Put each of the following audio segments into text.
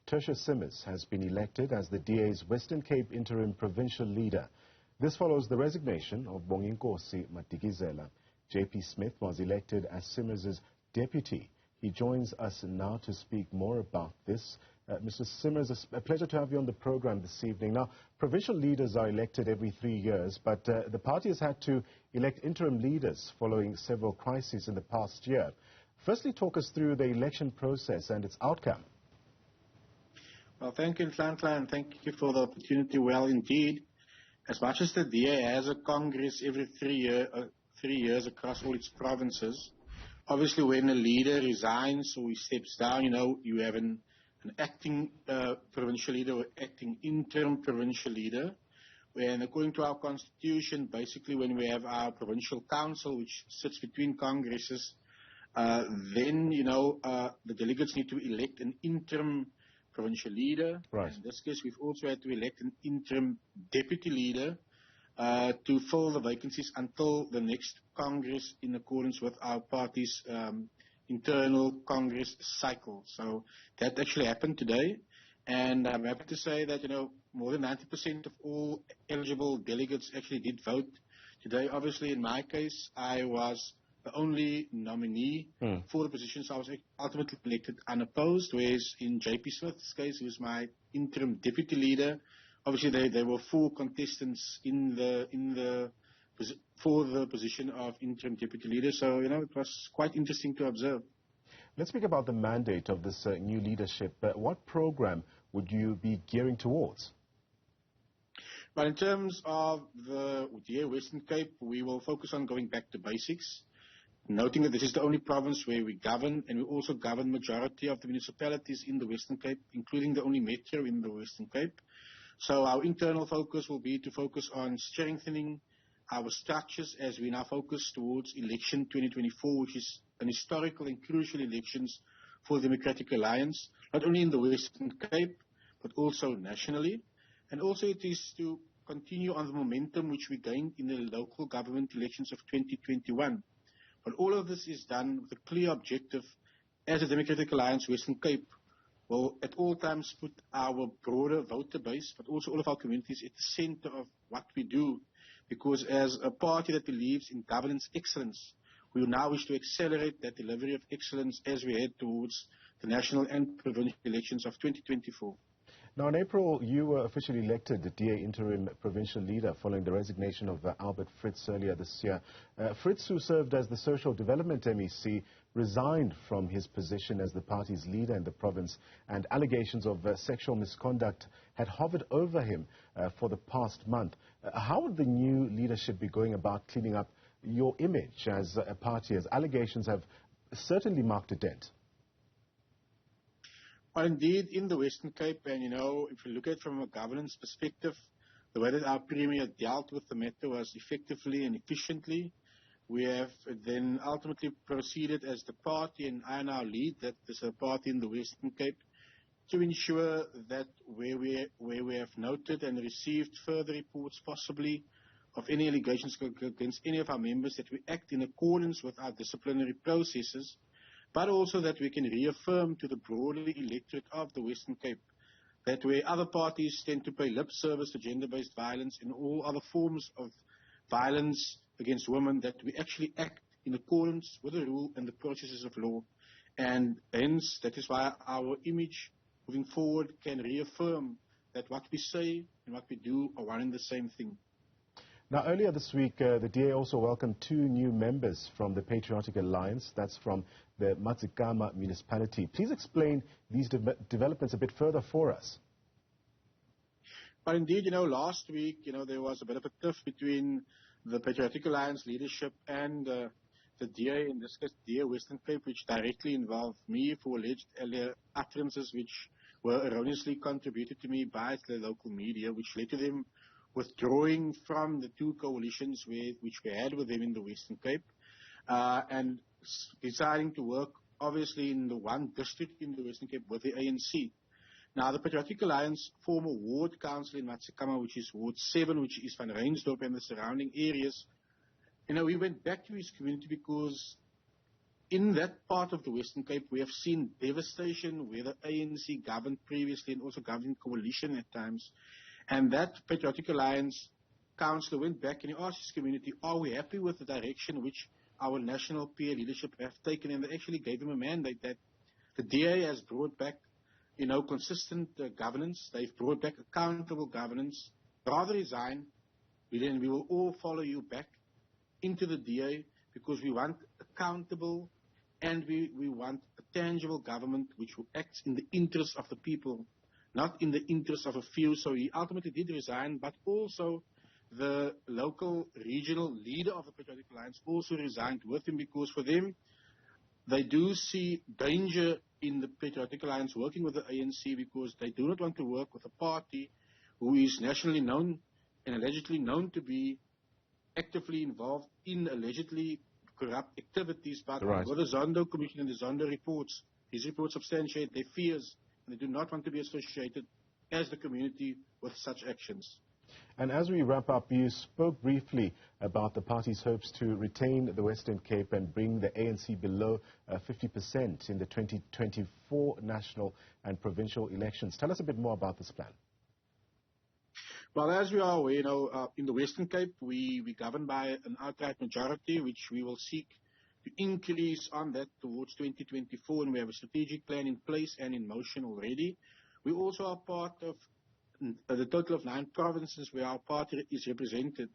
Tertius Simmers has been elected as the DA's Western Cape interim provincial leader. This follows the resignation of Bonginkosi Madikizela. J.P. Smith was elected as Simmers' deputy. He joins us now to speak more about this. Mr. Simmers, a pleasure to have you on the program this evening. Now, provincial leaders are elected every 3 years, but the party has had to elect interim leaders following several crises in the past year. Firstly, talk us through the election process and its outcome. Well, thank you, Nhlanhla, and thank you for the opportunity. Well, indeed, as much as the DA has a congress every 3 years across all its provinces, obviously when a leader resigns or he steps down, you have an acting provincial leader or acting interim provincial leader. And according to our constitution, basically when we have our provincial council, which sits between congresses, then, the delegates need to elect an interim provincial leader. Right. In this case, we've also had to elect an interim deputy leader to fill the vacancies until the next Congress in accordance with our party's internal Congress cycle. So that actually happened today. And I'm happy to say that, more than 90% of all eligible delegates actually did vote today. Obviously, in my case, I was the only nominee for the position, so I was ultimately elected unopposed, whereas in J.P. Smith's case, who was my interim deputy leader, obviously there were 4 contestants for the position of interim deputy leader, so it was quite interesting to observe. Let's speak about the mandate of this new leadership. What program would you be gearing towards? Well, in terms of the DA Western Cape, we will focus on going back to basics, noting that this is the only province where we govern, and we also govern majority of the municipalities in the Western Cape, including the only metro in the Western Cape. So our internal focus will be to focus on strengthening our structures as we now focus towards election 2024, which is an historical and crucial elections for the Democratic Alliance, not only in the Western Cape, but also nationally. And also it is to continue on the momentum which we gained in the local government elections of 2021. But all of this is done with a clear objective as a Democratic Alliance Western Cape will at all times put our broader voter base, but also all of our communities at the center of what we do. Because as a party that believes in governance excellence, we now wish to accelerate that delivery of excellence as we head towards the national and provincial elections of 2024. Now, in April, you were officially elected the DA interim provincial leader following the resignation of Albert Fritz earlier this year. Fritz, who served as the Social Development MEC, resigned from his position as the party's leader in the province, and allegations of sexual misconduct had hovered over him for the past month. How would the new leadership be going about cleaning up your image as a party, as allegations have certainly marked a dent? Well, indeed, in the Western Cape, and if you look at it from a governance perspective, the way that our Premier dealt with the matter was effectively and efficiently. We have then ultimately proceeded as the party, and I now lead that as a party in the Western Cape, to ensure that where we have noted and received further reports possibly of any allegations against any of our members, that we act in accordance with our disciplinary processes, but also that we can reaffirm to the broader electorate of the Western Cape that where other parties tend to pay lip service to gender-based violence and all other forms of violence against women, that we actually act in accordance with the rule and the processes of law. And hence, that is why our image moving forward can reaffirm that what we say and what we do are one and the same thing. Now, earlier this week, the DA also welcomed 2 new members from the Patriotic Alliance. That's from the Mazikama municipality. Please explain these developments a bit further for us. Well, indeed, last week, there was a bit of a tiff between the Patriotic Alliance leadership and the DA, in this case, DA Western Cape, which directly involved me for alleged utterances which were erroneously contributed to me by the local media, which led to them withdrawing from the 2 coalitions which we had with them in the Western Cape, and deciding to work, obviously, in the one district in the Western Cape with the ANC. Now, the Patriotic Alliance former ward council in Mazikama, which is Ward 7, which is Van Reinsdorp and the surrounding areas, we went back to his community because in that part of the Western Cape, we have seen devastation where the ANC governed previously and also governed in coalition at times. And that Patriotic Alliance councillor went back and he asked his community, are we happy with the direction which our national peer leadership have taken? And they actually gave him a mandate that the DA has brought back, consistent governance. They've brought back accountable governance. Rather resign, then we will all follow you back into the DA because we want accountable and we want a tangible government which will act in the interest of the people, not in the interest of a few. So he ultimately did resign, but also the local regional leader of the Patriotic Alliance also resigned with him because for them, they do see danger in the Patriotic Alliance working with the ANC because they do not want to work with a party who is nationally known and allegedly known to be actively involved in allegedly corrupt activities. But Right. with the Zondo Commission and the Zondo reports, these reports substantiate their fears and they do not want to be associated as the community with such actions. And as we wrap up, you spoke briefly about the party's hopes to retain the Western Cape and bring the ANC below 50% in the 2024 national and provincial elections. Tell us a bit more about this plan. Well, as we are aware, in the Western Cape, we govern by an outright majority, which we will seek to increase on that towards 2024, and we have a strategic plan in place and in motion already. We also are part of the total of 9 provinces where our party is represented.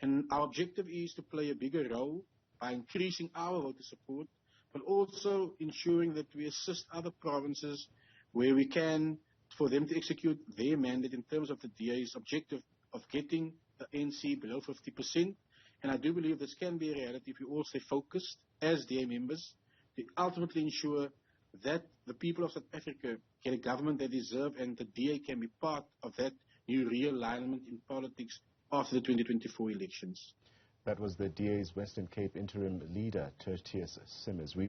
And our objective is to play a bigger role by increasing our voter support, but also ensuring that we assist other provinces where we can for them to execute their mandate in terms of the DA's objective of getting the ANC below 50%. And I do believe this can be a reality if we all stay focused as DA members to ultimately ensure that the people of South Africa get a government they deserve and the DA can be part of that new realignment in politics after the 2024 elections. That was the DA's Western Cape interim leader, Tertius Simmers.